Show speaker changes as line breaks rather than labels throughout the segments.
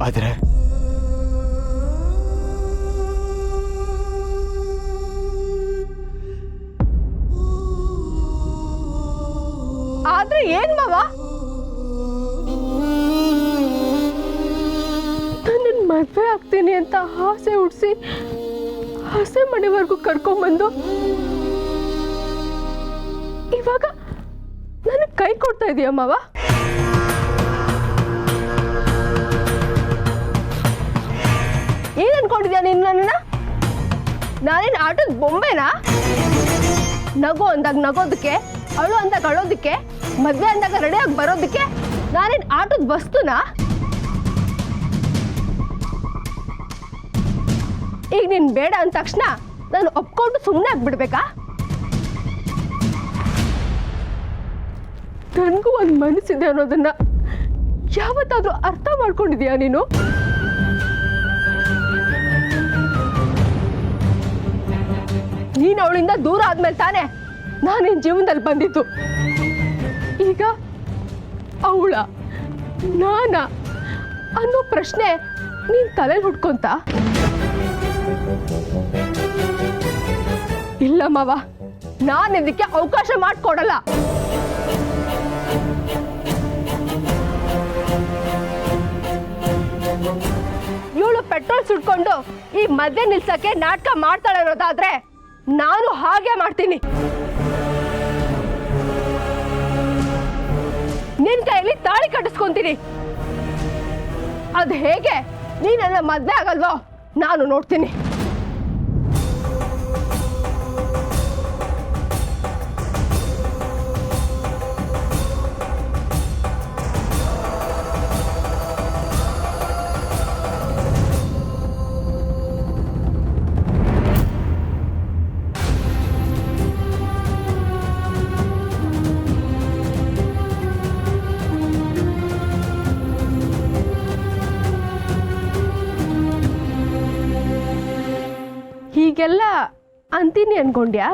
ಆದ್ರೆ
ಏನ್ ಮಾವ? ನನ್ನ ಮದುವೆ ಆಗ್ತೀನಿ ಅಂತ ಆಸೆ ಹುಡ್ಸಿ ಹಸೆ ಮನೆವರೆಗೂ ಕರ್ಕೊಂಡ್ಬಂದು ಇವಾಗ ನನಗೆ ಕೈ ಕೊಡ್ತಾ ಇದೀಯ ಮಾವ? ಏನ್ ಅನ್ಕೊಂಡಿದ್ಯಾ ನೀನು ನನ್ನನ್ನ? ನಾನೇನು ಆಟದ ಬೊಂಬೆನಾ? ನಗು ಅಂದಾಗ ನಗೋದಕ್ಕೆ, ಅಳು ಅಂದಾಗ ಅಳೋದಕ್ಕೆ, ಮದ್ವೆ ಅಂದಾಗ ರೆಡಿಯಾಗಿ ಬರೋದಕ್ಕೆ ನಾನೇನು ಆಟದ ವಸ್ತುನಾ? ಈಗ ನೀನು ಬೇಡ ಅಂದ ತಕ್ಷಣ ನಾನು ಒಪ್ಕೊಂಡು ಸುಮ್ಮನೆ ಆಗ್ಬಿಡ್ಬೇಕಾ? ನನಗೂ ಒಂದು ಮನಸ್ಸಿದೆ ಅನ್ನೋದನ್ನ ಯಾವತ್ತಾದ್ರೂ ಅರ್ಥ ಮಾಡ್ಕೊಂಡಿದ್ಯಾ ನೀನು? ನೀನು ಅವಳಿಂದ ದೂರ ಆದ್ಮೇಲೆ ತಾನೇ ನಾನು ನಿನ್ನ ಜೀವನದಲ್ಲಿ ಬಂದಿದ್ದು. ಈಗ ಅವಳ ನಾನ ಅನ್ನೋ ಪ್ರಶ್ನೆ ನೀನ್ ತಲೆಯಲ್ಲಿ ಹುಡ್ಕೊಂತ? ಇಲ್ಲ ಮಾವ, ನಾನು ಇದಕ್ಕೆ ಅವಕಾಶ ಮಾಡಿಕೊಡಲ್ಲ. ಇವಳು ಪೆಟ್ರೋಲ್ ಸುಟ್ಕೊಂಡು ಈ ಮದ್ವೆ ನಿಲ್ಸಕ್ಕೆ ನಾಟಕ ಮಾಡ್ತಾಳೆ ಅನ್ನೋದಾದ್ರೆ ನಾನು ಹಾಗೆ ಮಾಡ್ತೀನಿ. ನಿನ್ ಕೈಯಲ್ಲಿ ತಾಳಿ ಕಟ್ಟಿಸ್ಕೊಂತೀನಿ. ಅದು ಹೇಗೆ ನೀನೆಲ್ಲ ಮದ್ವೆ ಆಗಲ್ವೋ ನಾನು ನೋಡ್ತೀನಿ. ಹೀಗೆಲ್ಲ ಅಂತೀನಿ ಅನ್ಕೊಂಡ್ಯಾ?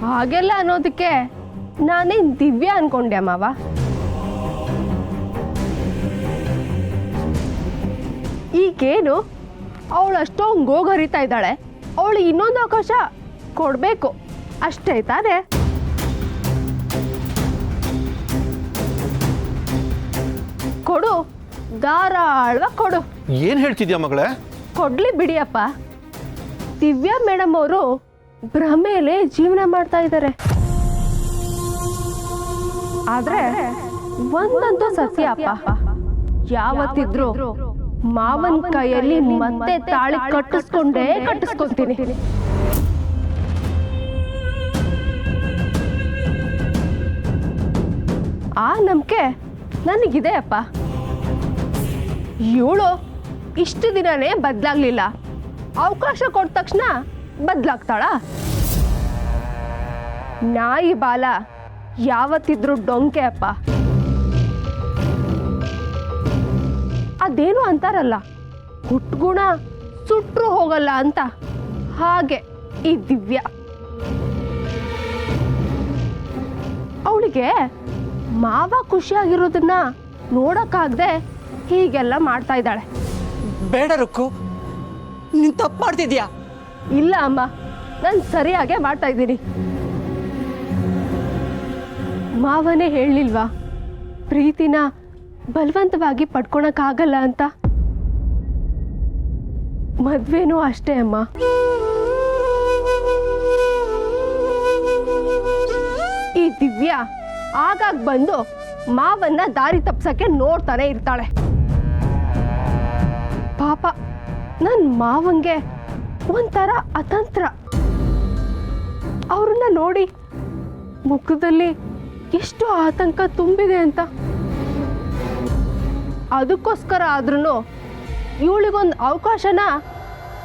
ಹಾಗೆಲ್ಲ ಅನ್ನೋದಕ್ಕೆ ನಾನೇನ್ ದಿವ್ಯ ಅನ್ಕೊಂಡ್ಯಾ ಮಾವ? ಈಗೇನು ಅವಳು ಅಷ್ಟೊಂದು ಗೋಗರಿತಾ ಇದ್ದಾಳೆ, ಅವಳು ಇನ್ನೊಂದು ಅವಕಾಶ ಕೊಡಬೇಕು ಅಷ್ಟೇ ತಾನೇ? ಕೊಡು, ಧಾರಾಳವಾಗಿ ಕೊಡು.
ಏನ್ ಹೇಳ್ತಿದ್ಯಾ ಮಗಳೇ?
ಕೊಡ್ಲಿ ಬಿಡಿಯಪ್ಪ. ದಿವ್ಯಾ ಮೇಡಮ್ ಅವರು ಭ್ರಮೇಲೆ ಜೀವನ ಮಾಡ್ತಾ ಇದ್ದಾರೆ. ಆದ್ರೆ ಒಂದಂತೂ ಸತ್ಯ ಅಪ್ಪ, ಯಾವತ್ತಿದ್ರು ಮಾವನ್ ಕೈಯಲ್ಲಿ ಮತ್ತೆ ತಾಳಿ ಕಟ್ಟಿಸ್ಕೊಂತೀನಿ. ಆ ನಂಬಿಕೆ ನನಗಿದೆ ಅಪ್ಪ. ಇವಳು ಇಷ್ಟು ದಿನನೇ ಬದಲಾಗ್ಲಿಲ್ಲ, ಅವಕಾಶ ಕೊಟ್ಟ ತಕ್ಷಣ ಬದಲಾಗ್ತಾಳ? ನಾಯಿ ಬಾಲ ಯಾವತ್ತಿದ್ರು ಡೊಂಕೆ ಅಪ್ಪ. ಅದೇನು ಅಂತಾರಲ್ಲ, ಹುಟ್ಗುಣ ಸುಟ್ರು ಹೋಗಲ್ಲ ಅಂತ, ಹಾಗೆ ಈ ದಿವ್ಯ. ಅವಳಿಗೆ ಮಾವ ಖುಷಿಯಾಗಿರೋದನ್ನ ನೋಡಕ್ಕಾಗದೆ ಹೀಗೆಲ್ಲ ಮಾಡ್ತಾ ಇದ್ದಾಳೆ.
ಬೇಡ ರುಕ್ಕು, ನೀನು ತಪ್ಪು ಮಾಡ್ತಿದ್ಯಾ.
ಇಲ್ಲ ಅಮ್ಮ, ನಾನು ಸರಿಯಾಗೇ ಮಾಡ್ತಾ ಇದ್ದೀನಿ. ಮಾವನೇ ಹೇಳಿಲ್ವಾ ಪ್ರೀತಿನ ಬಲವಂತವಾಗಿ ಪಡ್ಕೊಳಕ್ಕಾಗಲ್ಲ ಅಂತ? ಮದ್ವೆನೂ ಅಷ್ಟೇ ಅಮ್ಮ. ಈ ದಿವ್ಯ ಆಗಾಗ ಬಂದು ಮಾವನ್ನ ದಾರಿ ತಪ್ಸಕ್ಕೆ ನೋಡ್ತಾನೆ ಇರ್ತಾಳೆ. ಪಾಪ ನನ್ನ ಮಾವಂಗೆ ಒಂಥರ ಅತಂತ್ರ. ಅವ್ರನ್ನ ನೋಡಿ ಮುಖದಲ್ಲಿ ಎಷ್ಟು ಆತಂಕ ತುಂಬಿದೆ ಅಂತ. ಅದಕ್ಕೋಸ್ಕರ ಆದ್ರೂ ಇವಳಿಗೊಂದು ಅವಕಾಶನ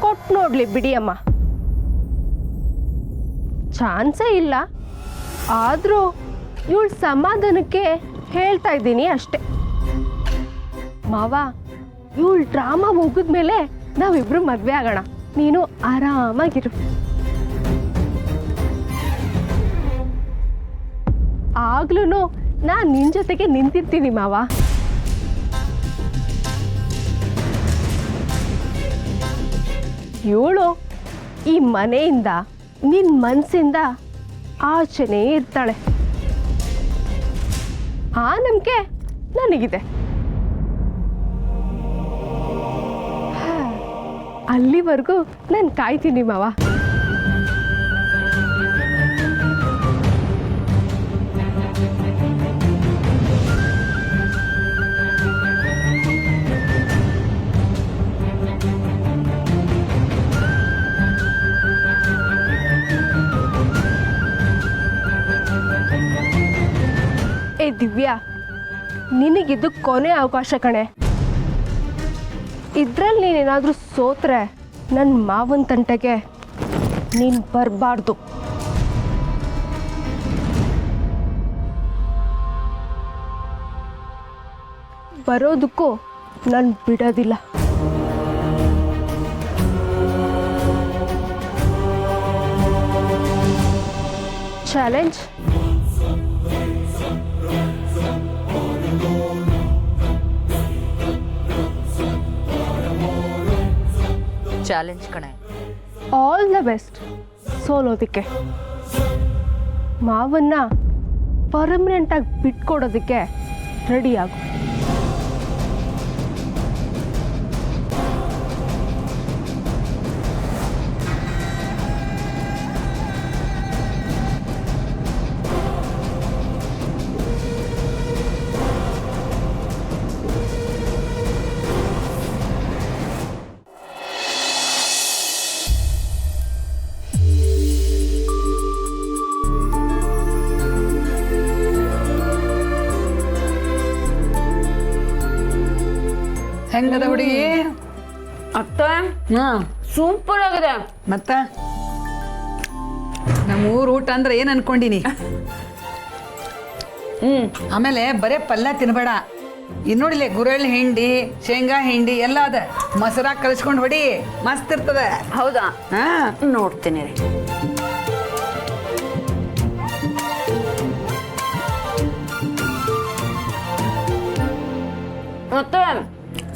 ಕೊಟ್ಟು ನೋಡ್ಲಿ ಬಿಡಿಯಮ್ಮ. ಚಾನ್ಸೇ ಇಲ್ಲ, ಆದರೂ ಇವಳ ಸಮಾಧಾನಕ್ಕೆ ಹೇಳ್ತಾ ಇದ್ದೀನಿ ಅಷ್ಟೆ. ಮಾವ, ಇವಳು ಡ್ರಾಮಾ ಮುಗಿದ್ಮೇಲೆ ನಾವಿಬ್ರು ಮದ್ವೆ ಆಗೋಣ. ನೀನು ಆರಾಮಾಗಿರು. ಆಗ್ಲೂ ನಾನು ನಿನ್ನ ಜೊತೆಗೆ ನಿಂತಿರ್ತೀನಿ ಮಾವ. ಇವಳು ಈ ಮನೆಯಿಂದ ನಿನ್ನ ಮನಸ್ಸಿಂದ ಆಚೆನೇ ಇರ್ತಾಳೆ. ಆ ನಂಬಿಕೆ ನನಗಿದೆ. ಅಲ್ಲಿವರೆಗೂ ನಾನು ಕಾಯ್ತೀನಿ ಮಾವ. ಏ ದಿವ್ಯಾ, ನಿನಗಿದ್ದು ಕೊನೆ ಅವಕಾಶ ಕಣೆ. ಇದ್ರಲ್ಲಿ ನೀನೇನಾದರೂ ಸೋತ್ರೆ ನನ್ನ ಮಾವನ ತಂಟೆಗೆ ನೀನು ಬರಬಾರ್ದು. ಬರೋದಕ್ಕೂ ನಾನು ಬಿಡೋದಿಲ್ಲ. ಚಾಲೆಂಜ್.
ಚಾಲೆಂಜ್ ಕಣೆ.
ಆಲ್ ದ ಬೆಸ್ಟ್ ಸೋಲೋದಕ್ಕೆ. ಮಾವನ್ನ ಪರ್ಮನೆಂಟಾಗಿ ಬಿಟ್ಕೊಡೋದಕ್ಕೆ ರೆಡಿಯಾಗು.
ಹೆಂಗದ ಹುಡುಗಿ?
ಅತ್ತ ಸೂಪರ್ ಆಗಿದೆ.
ಮತ್ತ ನಮ್ಮ ಊರು ಊಟ ಅಂದ್ರೆ ಏನ್ ಅನ್ಕೊಂಡಿನಿ? ಆಮೇಲೆ ಬರೇ ಪಲ್ಯ ತಿನ್ಬೇಡ. ಇನ್ನು ನೋಡಿಲೆ ಗುರೆಳ್ಳು ಹಿಂಡಿ, ಶೇಂಗಾ ಹಿಂಡಿ ಎಲ್ಲ ಅದ. ಮೊಸರಾಗ ಕಲಿಸ್ಕೊಂಡು ಹೊಡಿ, ಮಸ್ತ್ ಇರ್ತದ.
ಹೌದಾ?
ಹಾ,
ನೋಡ್ತೀನಿ ರೀ. ಮತ್ತೆ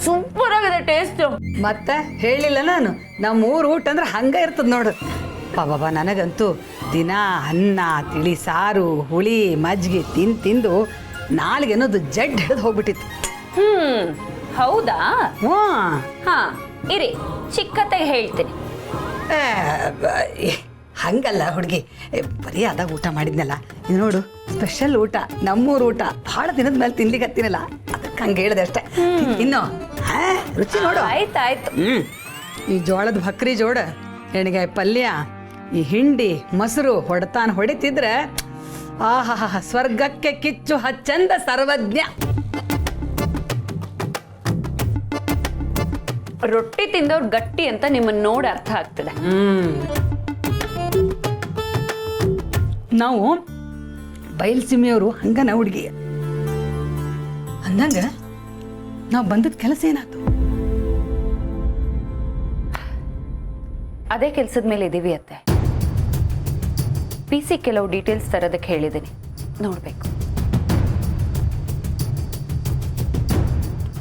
ಸೂಪರ್ ಆಗಿದೆ ಟೇಸ್ಟ್.
ಮತ್ತೆ ಹೇಳಿಲ್ಲ ನಾನು, ನಮ್ಮ ಊರು ಊಟ ಅಂದ್ರೆ ಹಂಗ ಇರ್ತದ ನೋಡು. ಬಾಬಾ, ನನಗಂತೂ ದಿನ ಅನ್ನ, ತಿಳಿ ಸಾರು, ಹುಳಿ, ಮಜ್ಜಿಗೆ ತಿಂದು ನಾಲ್ಗೆ ಅನ್ನೋದು ಜಡ್ ಹಿಡಿದು ಹೋಗ್ಬಿಟ್ಟಿತ್ತು.
ಹೌದಾ?
ಹ್ಞೂ.
ಹಾ ಇರಿ, ಚಿಕ್ಕತ್ತಾಗಿ ಹೇಳ್ತೀನಿ.
ಹಂಗಲ್ಲ ಹುಡುಗಿ, ಬರೀ ಅದಾಗ ಊಟ ಮಾಡಿದ್ನಲ್ಲ. ಇದು ನೋಡು, ಸ್ಪೆಷಲ್ ಊಟ, ನಮ್ಮೂರು ಊಟ. ಭಾಳ ದಿನದ ಮೇಲೆ ತಿನ್ಲಿಕ್ಕತ್ತೀನಲ್ಲ, ಅದಕ್ಕೆ ಹಂಗೆ ಹೇಳಿದೆ ಅಷ್ಟೇ. ಇನ್ನು ರುಚಿ ನೋಡು.
ಆಯ್ತಾಯ್ತು.
ಈ ಜೋಳದ ಭಕ್ರಿ ಜೋಡ, ಎಣ್ಗಾಯಿ ಪಲ್ಯ, ಈ ಹಿಂಡಿ, ಮೊಸರು ಹೊಡಿತಿದ್ರೆ ಆಹಾ, ಸ್ವರ್ಗಕ್ಕೆ ಕಿಚ್ಚು ಹಚ್ಚಂದ ಸರ್ವಜ್ಞ.
ರೊಟ್ಟಿ ತಿಂದವ್ರು ಗಟ್ಟಿ ಅಂತ ನಿಮ್ಮನ್ನ ನೋಡಿ ಅರ್ಥ ಆಗ್ತದೆ.
ನಾವು ಬಯಲ್ಸೀಮೆಯವರು ಹಂಗನ ಹುಡುಗಿ ಅಂದಂಗ ನಾವು ಬಂದದ ಕೆಲಸ ಏನಾಯ್ತು?
ಅದೇ ಕೆಲ್ಸದ ಮೇಲೆ ಇದೀವಿ ಅತ್ತೆ. PC ಕೆಲವು ಡೀಟೇಲ್ಸ್ ತರೋದಕ್ಕೆ ಹೇಳಿದ್ದೀನಿ, ನೋಡ್ಬೇಕು.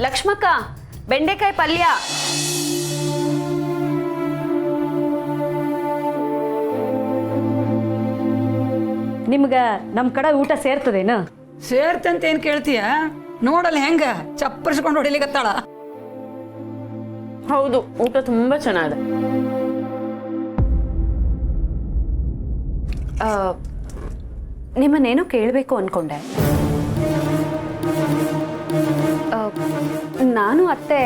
ಲಕ್ಷ್ಮಕ್ಕ, ಬೆಂಡೆಕಾಯಿ ಪಲ್ಯ.
ನಿಮ್ಗ ನಮ್ಮ ಕಡೆ ಊಟ ಸೇರ್ತದೇನು?
ಸೇರ್ತಂತ ಏನ್ ಕೇಳ್ತೀಯ? ನೋಡಲ್ಲ ಹೆಂಗ ಚಪ್ಪರ್ಸ್ಕೊಂಡು ಹೊಡಿಲಿಕತ್ತಾಳ.
ಹೌದು, ಊಟ ತುಂಬಾ ಚೆನ್ನಾಗಿದೆ. ನಿಮ್ಮನ್ನೇನೋ ಕೇಳಬೇಕು ಅನ್ಕೊಂಡೆ. ನಾನು ಅತ್ತೆ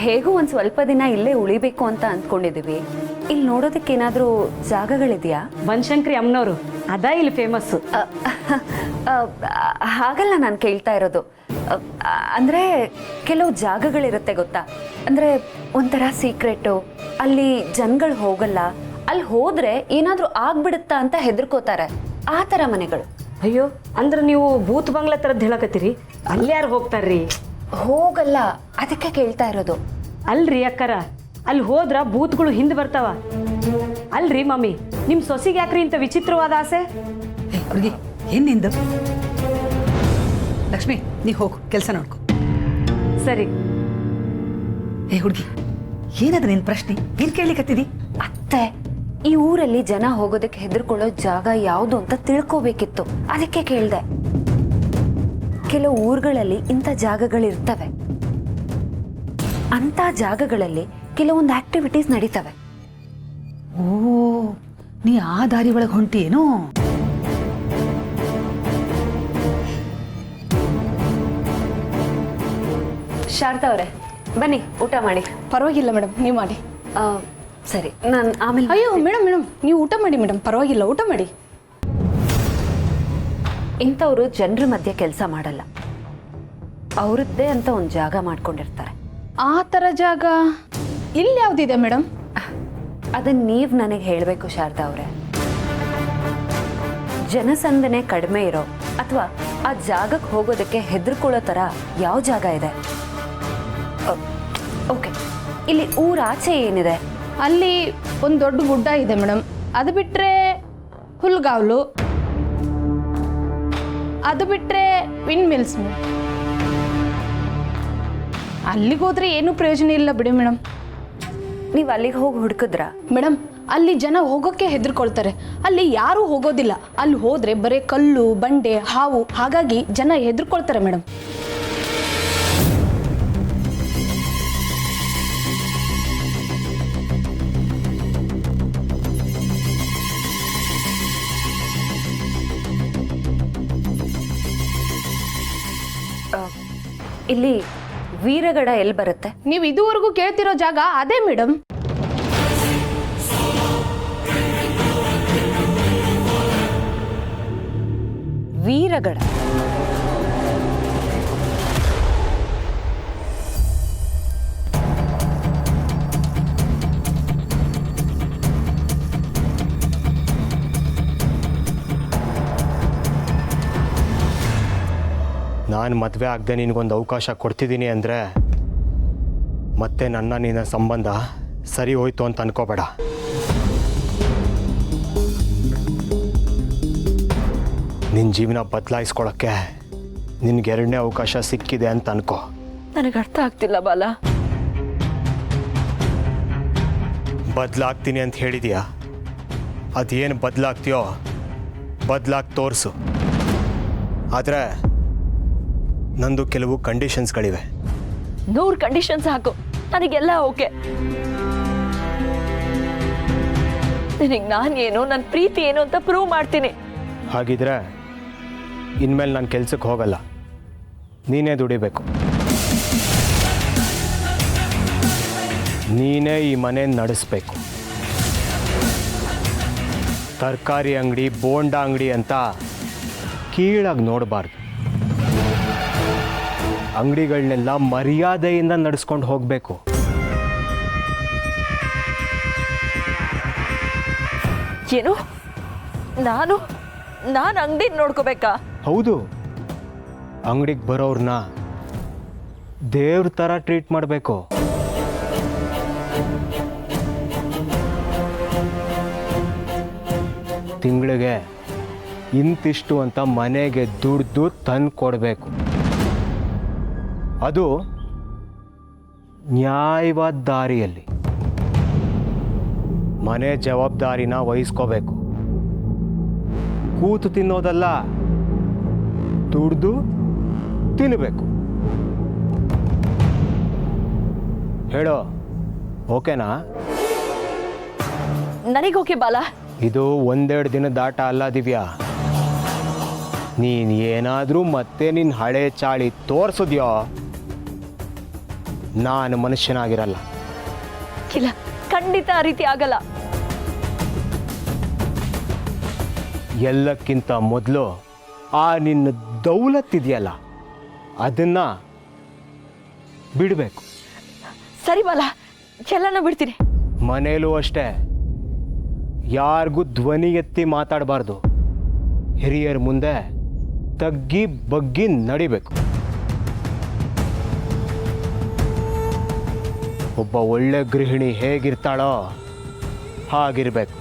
ಹೇಗೂ ಒಂದು ಸ್ವಲ್ಪ ದಿನ ಇಲ್ಲೇ ಉಳಿಬೇಕು ಅಂತ ಅಂದ್ಕೊಂಡಿದ್ದೀವಿ. ಇಲ್ಲಿ ನೋಡೋದಕ್ಕೆ ಏನಾದರೂ ಜಾಗಗಳಿದೆಯಾ?
ಬನಶಂಕರಿ ಅಮ್ಮನವರು ಅದ ಇಲ್ಲಿ ಫೇಮಸ್.
ಹಾಗಲ್ಲ ನಾನು ಕೇಳ್ತಾ ಇರೋದು. ಅಂದರೆ ಕೆಲವು ಜಾಗಗಳಿರುತ್ತೆ ಗೊತ್ತಾ, ಅಂದರೆ ಒಂಥರ ಸೀಕ್ರೆಟು, ಅಲ್ಲಿ ಜನಗಳು ಹೋಗಲ್ಲ, ಅಲ್ಲಿ ಹೋದ್ರೆ ಏನಾದರೂ ಆಗ್ಬಿಡುತ್ತಾ ಅಂತ ಹೆದರ್ಕೋತಾರೆ, ಆ ಥರ ಮನೆಗಳು.
ಅಯ್ಯೋ, ಅಂದ್ರೆ ನೀವು ಭೂತ್ ಬಂಗ್ಲಾ ಥರದ್ದು ಹೇಳಕತ್ತೀರಿ? ಅಲ್ಲಿ ಯಾರು ಹೋಗ್ತಾರ್ರಿ?
ಹೋಗಲ್ಲ, ಅದಕ್ಕೆ ಕೇಳ್ತಾ ಇರೋದು.
ಅಲ್ರಿ ಅಕ್ಕರ, ಅಲ್ಲಿ ಹೋದ್ರ ಭೂತ್ಗಳು ಹಿಂದೆ ಬರ್ತಾವ. ಅಲ್ರಿ ಮಮ್ಮಿ, ನಿಮ್ಮ ಸೊಸಿಗೆ ಯಾಕ್ರಿ ಇಂಥ ವಿಚಿತ್ರವಾದ ಆಸೆ?
ಹುಡುಗಿ, ಏನ್ ನಿಂದು? ಲಕ್ಷ್ಮಿ, ನೀ ಹೋಗು, ಕೆಲಸ ನೋಡ್ಕೊ.
ಸರಿ.
ಹುಡುಗಿ, ಏನದು ನಿನ್ ಪ್ರಶ್ನೆ? ಏನ್ ಕೇಳಿಕತ್ತಿದಿ?
ಅತ್ತೆ, ಈ ಊರಲ್ಲಿ ಜನ ಹೋಗೋದಕ್ಕೆ ಹೆದರ್ಕೊಳ್ಳೋ ಜಾಗ ಯಾವುದು ಅಂತ ತಿಳ್ಕೋಬೇಕಿತ್ತು, ಅದಕ್ಕೆ ಕೇಳ್ದೆ. ಕೆಲವು ಊರುಗಳಲ್ಲಿ ಇಂಥ ಜಾಗಗಳಿರ್ತವೆ. ಅಂತ ಜಾಗಗಳಲ್ಲಿ ಕೆಲವೊಂದು ಆಕ್ಟಿವಿಟೀಸ್ ನಡೀತವೆ.
ಓ, ನೀ ಆ ದಾರಿ ಒಳಗೆ ಹೊಂಟಿಯೇನು?
ಶಾರದಾ ಅವರೇ, ಬನ್ನಿ ಊಟ ಮಾಡಿ.
ಪರವಾಗಿಲ್ಲ ಮೇಡಮ್, ನೀವು ಮಾಡಿ.
ಆ, ಸರಿ, ನಾನು ಆಮೇಲೆ.
ಅಯ್ಯೋ ಮೇಡಮ್ ಮೇಡಮ್, ನೀವು ಊಟ ಮಾಡಿ ಮೇಡಮ್, ಪರವಾಗಿಲ್ಲ, ಊಟ ಮಾಡಿ.
ಇಂಥವ್ರು ಜನರ ಮಧ್ಯೆ ಕೆಲಸ ಮಾಡಲ್ಲ, ಅವ್ರದ್ದೇ ಅಂತ ಒಂದು ಜಾಗ ಮಾಡ್ಕೊಂಡಿರ್ತಾರೆ.
ಆ ಥರ ಜಾಗ ಇಲ್ಲಿ ಯಾವುದಿದೆ ಮೇಡಮ್?
ಅದನ್ನ ನೀವು ನನಗೆ ಹೇಳಬೇಕು ಶಾರದಾ ಅವರೇ. ಜನಸಂದಣೆ ಕಡಿಮೆ ಇರೋ ಅಥವಾ ಆ ಜಾಗಕ್ಕೆ ಹೋಗೋದಕ್ಕೆ ಹೆದರ್ಕೊಳ್ಳೋ ಥರ ಯಾವ ಜಾಗ ಇದೆ? ಓಕೆ, ಇಲ್ಲಿ ಊರಾಚೆ ಏನಿದೆ?
ಅಲ್ಲಿ ಒಂದು ದೊಡ್ಡ ಗುಡ್ಡ ಇದೆ ಮೇಡಮ್. ಅದು ಬಿಟ್ಟರೆ ಹುಲ್ಗಾವ್ಲು, ಅದು ಬಿಟ್ಟರೆ ವಿಂಡ್ ಮಿಲ್ಸ್. ಅಲ್ಲಿಗೆ ಹೋದ್ರೆ ಏನೂ ಪ್ರಯೋಜನ ಇಲ್ಲ ಬಿಡಿ ಮೇಡಮ್.
ನೀವು ಅಲ್ಲಿಗೆ ಹೋಗಿ ಹುಡುಕಿದ್ರ?
ಮೇಡಮ್, ಅಲ್ಲಿ ಜನ ಹೋಗೋಕ್ಕೆ ಹೆದರ್ಕೊಳ್ತಾರೆ. ಅಲ್ಲಿ ಯಾರೂ ಹೋಗೋದಿಲ್ಲ. ಅಲ್ಲಿ ಹೋದರೆ ಬರೀ ಕಲ್ಲು, ಬಂಡೆ, ಹಾವು, ಹಾಗಾಗಿ ಜನ ಹೆದರ್ಕೊಳ್ತಾರೆ ಮೇಡಮ್.
ಇಲ್ಲಿ ವೀರಗಡ ಎಲ್ಲಿ ಬರುತ್ತೆ?
ನೀವು ಇದುವರೆಗೂ ಕೇಳ್ತಿರೋ ಜಾಗ ಅದೇ ಮೇಡಮ್.
ವೀರಗಡ?
ನಾನು ಮದುವೆ ಆಗದೆ ನಿನಗೊಂದು ಅವಕಾಶ ಕೊಡ್ತಿದ್ದೀನಿ ಅಂದರೆ ಮತ್ತೆ ನಿನ್ನ ಸಂಬಂಧ ಸರಿ ಹೋಯ್ತು ಅಂತ ಅನ್ಕೋಬೇಡ. ನಿನ್ನ ಜೀವನ ಬದಲಾಯಿಸ್ಕೊಳ್ಳೋಕ್ಕೆ ನಿನ್ಗೆ ಎರಡನೇ ಅವಕಾಶ ಸಿಕ್ಕಿದೆ ಅಂತ ಅನ್ಕೋ.
ನನಗೆ ಅರ್ಥ ಆಗ್ತಿಲ್ಲ ಬಾಲ.
ಬದಲಾಗ್ತೀನಿ ಅಂತ ಹೇಳಿದೀಯಾ, ಅದೇನು ಬದಲಾಗ್ತೀಯೋ ಬದಲಾಗಿ ತೋರಿಸು. ಆದರೆ ನಂದು ಕೆಲವು ಕಂಡೀಷನ್ಸ್ಗಳಿವೆ.
100 ಕಂಡೀಷನ್ಸ್ ಹಾಕು, ನನಗೆಲ್ಲ ಓಕೆ. ನಿನಗೆ ನಾನು ಏನು, ನನ್ನ ಪ್ರೀತಿ ಏನು ಅಂತ ಪ್ರೂವ್ ಮಾಡ್ತೀನಿ.
ಹಾಗಿದ್ರೆ ಇನ್ಮೇಲೆ ನಾನು ಕೆಲ್ಸಕ್ಕೆ ಹೋಗಲ್ಲ, ನೀನೇ ದುಡಿಬೇಕು. ನೀನೇ ಈ ಮನೆ ನಡೆಸಬೇಕು. ತರಕಾರಿ ಅಂಗಡಿ, ಬೋಂಡ ಅಂಗಡಿ ಅಂತ ಕೀಳಾಗಿ ನೋಡಬಾರ್ದು. ಅಂಗಡಿಗಳನ್ನೆಲ್ಲ ಮರ್ಯಾದೆಯಿಂದ ನಡೆಸ್ಕೊಂಡು ಹೋಗಬೇಕು.
ಏನು, ನಾನು ಅಂಗಡಿ ನೋಡ್ಕೋಬೇಕಾ?
ಹೌದು, ಅಂಗಡಿಗೆ ಬರೋರ್ನ ದೇವ್ರ ಥರ ಟ್ರೀಟ್ ಮಾಡಬೇಕು. ತಿಂಗಳಿಗೆ ಇಂತಿಷ್ಟು ಅಂತ ಮನೆಗೆ ದುಡ್ದು ತಂದು ಕೊಡಬೇಕು. ಅದು ನ್ಯಾಯವಾದ ದಾರಿಯಲ್ಲಿ. ಮನೆ ಜವಾಬ್ದಾರಿನ ವಹಿಸ್ಕೋಬೇಕು. ಕೂತು ತಿನ್ನೋದಲ್ಲ, ದುಡ್ದು ತಿನ್ನಬೇಕು. ಹೇಳೋ, ಓಕೆನಾ?
ನನಗೋಕೆ ಬಾಲ.
ಇದು ಒಂದೆರಡು ದಿನದ ಆಟ ಅಲ್ಲ ದಿವ್ಯಾ. ನೀನು ಏನಾದರೂ ಮತ್ತೆ ನಿನ್ನ ಹಳೆ ಚಾಳಿ ತೋರಿಸಿದ್ಯೋ ನಾನು ಮನುಷ್ಯನಾಗಿರಲ್ಲ.
ಇಲ್ಲ, ಖಂಡಿತ ಆ ರೀತಿ ಆಗಲ್ಲ.
ಎಲ್ಲಕ್ಕಿಂತ ಮೊದಲು ಆ ನಿನ್ನ ದೌಲತ್ತಿದೆಯಲ್ಲ, ಅದನ್ನು ಬಿಡಬೇಕು.
ಸರಿ ಬಾಲ, ಎಲ್ಲನೂ ಬಿಡ್ತೀನಿ.
ಮನೇಲೂ ಅಷ್ಟೇ, ಯಾರಿಗೂ ಧ್ವನಿ ಎತ್ತಿ ಮಾತಾಡಬಾರ್ದು. ಹಿರಿಯರ ಮುಂದೆ ತಗ್ಗಿ ಬಗ್ಗಿ ನಡಿಬೇಕು. ಒಬ್ಬ ಒಳ್ಳೆ ಗೃಹಿಣಿ ಹೇಗಿರ್ತಾಳೋ ಹಾಗಿರ್ಬೇಕು.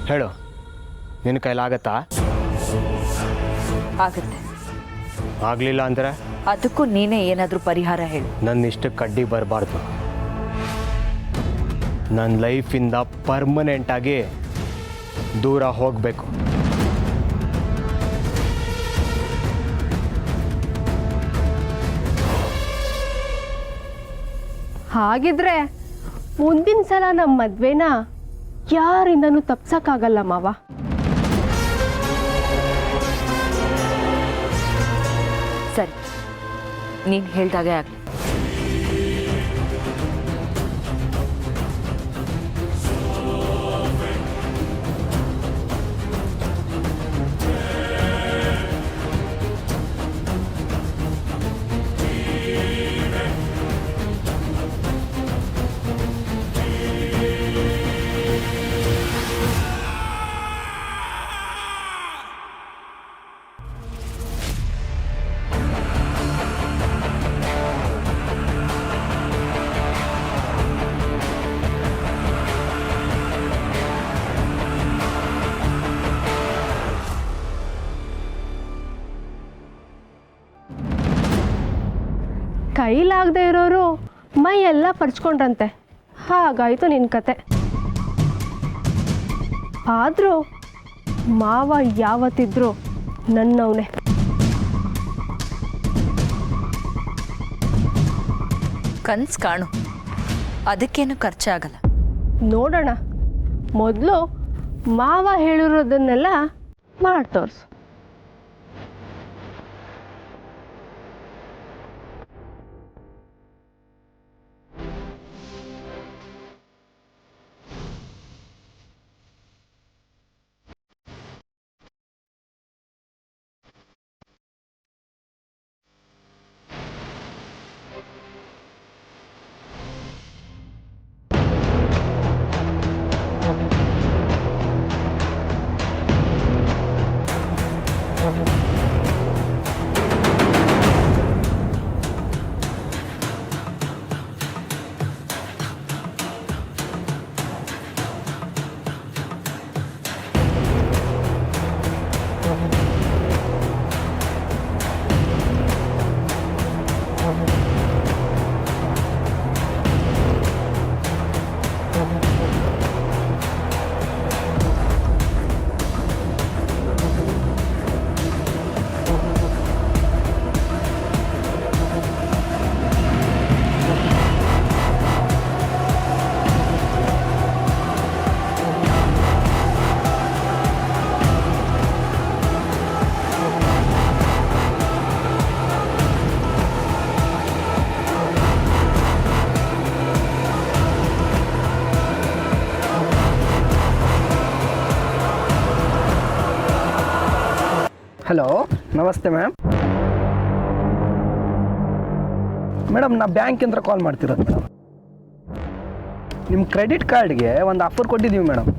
ಹೇಳು, ನಿನ್ನ ಕೈಲಾಗತ್ತಾ?
ಆಗುತ್ತೆ.
ಆಗಲಿಲ್ಲ ಅಂದರೆ
ಅದಕ್ಕೂ ನೀನೇ ಏನಾದರೂ ಪರಿಹಾರ ಹೇಳು.
ನನ್ನ ಇಷ್ಟಕ್ಕೆ ಅಡ್ಡಿ ಬರಬಾರ್ದು. ನನ್ನ ಲೈಫಿಂದ ಪರ್ಮನೆಂಟಾಗಿ ದೂರ ಹೋಗಬೇಕು.
ಹಾಗಿದ್ರೆ ಮುಂದಿನ ಸಲ ನಮ್ಮ ಮದ್ವೆನ ಯಾರಿಂದನೂ ತಪ್ಸಕ್ಕಾಗಲ್ಲ ಮಾವ.
ಸರಿ, ನೀನು ಹೇಳ್ದಾಗೆ ಆಗ.
ಕೈಲಾಗದೆ ಇರೋರು ಮೈ ಎಲ್ಲ ಪರ್ಚ್ಕೊಂಡ್ರಂತೆ. ಹಾಗಾಯ್ತು ನಿನ್ನ ಕತೆ. ಆದರೂ ಮಾವ ಯಾವತ್ತಿದ್ರು ನನ್ನವನೇ.
ಕನ್ಸು ಕಾಣು, ಅದಕ್ಕೇನು ಖರ್ಚಾಗಲ್ಲ.
ನೋಡೋಣ, ಮೊದಲು ಮಾವ ಹೇಳಿರೋದನ್ನೆಲ್ಲ ಮಾಡಿ ತೋರಿಸು.
ಹಲೋ, ನಮಸ್ತೆ ಮ್ಯಾಮ್. ಮೇಡಮ್, ನಾ ಬ್ಯಾಂಕಿಂದ ಕಾಲ್ ಮಾಡ್ತಿರೋದು ಮೇಡಮ್. ನಿಮ್ಮ ಕ್ರೆಡಿಟ್ ಕಾರ್ಡ್ಗೆ ಒಂದು ಆಫರ್ ಕೊಟ್ಟಿದ್ದೀವಿ ಮೇಡಮ್.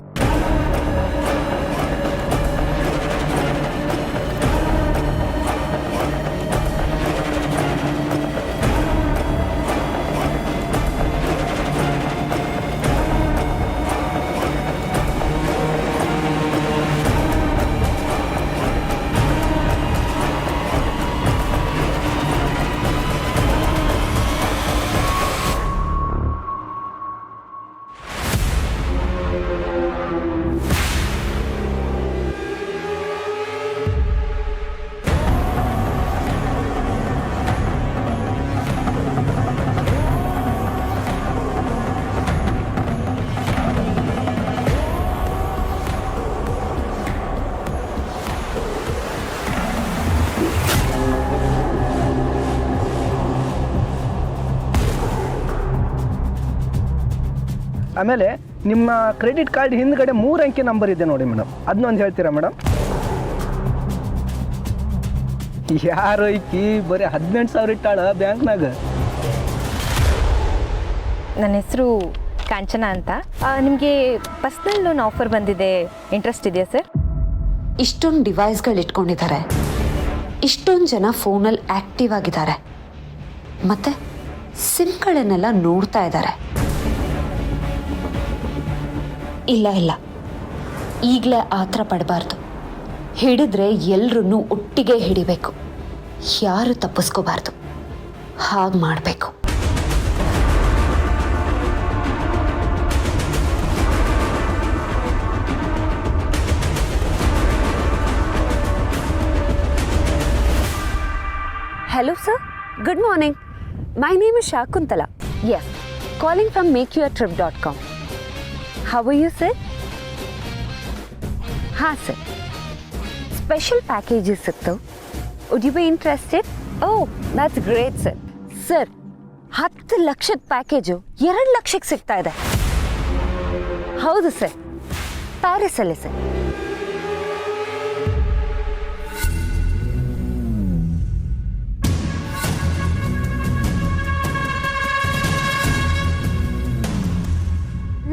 ಆಮೇಲೆ ನಿಮ್ಮ ಕ್ರೆಡಿಟ್ ಕಾರ್ಡ್ ಹಿಂದ್ಗಡೆ 3 ಅಂಕಿ ನಂಬರ್ ಇದೆ ನೋಡಿ ಮೇಡಮ್, ಅದನ್ನೊಂದು ಹೇಳ್ತೀರಾ ಮೇಡಮ್? ಯಾರು ಐಕಿ ಬರೀ 18,000 ಇಟ್ಟಾಳ ಬ್ಯಾಂಕ್ನಾಗ.
ನನ್ನ ಹೆಸರು ಕಾಂಚನ ಅಂತ. ನಿಮಗೆ ಪರ್ಸ್ನಲ್ ಲೋನ್ ಆಫರ್ ಬಂದಿದೆ, ಇಂಟ್ರೆಸ್ಟ್ ಇದೆಯಾ ಸರ್?
ಇಷ್ಟೊಂದು ಡಿವೈಸ್ಗಳು ಇಟ್ಕೊಂಡಿದ್ದಾರೆ, ಇಷ್ಟೊಂದು ಜನ ಫೋನಲ್ಲಿ ಆ್ಯಕ್ಟಿವ್ ಆಗಿದ್ದಾರೆ, ಮತ್ತು ಸಿಮ್ಗಳನ್ನೆಲ್ಲ ನೋಡ್ತಾ ಇದ್ದಾರೆ. ಇಲ್ಲ, ಈಗಲೇ ಆತರ ಪಡಬಾರ್ದು. ಹಿಡಿದ್ರೆ ಎಲ್ಲರನ್ನೂ ಒಟ್ಟಿಗೆ ಹಿಡಿಬೇಕು, ಯಾರು ತಪ್ಪಿಸ್ಕೋಬಾರ್ದು. ಹಾಗೆ ಮಾಡಬೇಕು.
Good morning. My name is Shakuntala. Yes, calling from makeyourtrip.com. How are you, sir? हाँ sir. Special packages ಸಿಗ್ತವೆ. Would you be interested? Oh, that's great, sir. Sir, 10 ಲಕ್ಷದ ಪ್ಯಾಕೇಜು 2 ಲಕ್ಷಕ್ಕೆ ಸಿಗ್ತಾ ಇದೆ. ಹೌದು ಸರ್, ಪ್ಯಾರಿಸಲ್ಲಿ ಸರ್.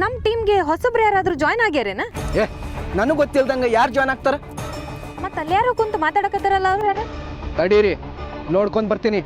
ನಮ್ಮ ಟೀಮ್ಗೆ ಹೊಸಬ್ರು ಯಾರಾದರೂ ಜಾಯ್ನ್ ಆಗ್ಯಾರೇನ?
ಏ ನನಗೆ ಗೊತ್ತಿಲ್ದಂಗೆ ಯಾರು ಜಾಯ್ನ್ ಆಗ್ತಾರೆ?
ಮತ್ತೆ ಅಲ್ಲಿ ಯಾರೋ ಕುಂತು ಮಾತಾಡಕತ್ತಾರಲ್ಲ ಅವ್ರು ಯಾರು?
ತಡೀರಿ, ನೋಡ್ಕೊಂಡು ಬರ್ತೀನಿ.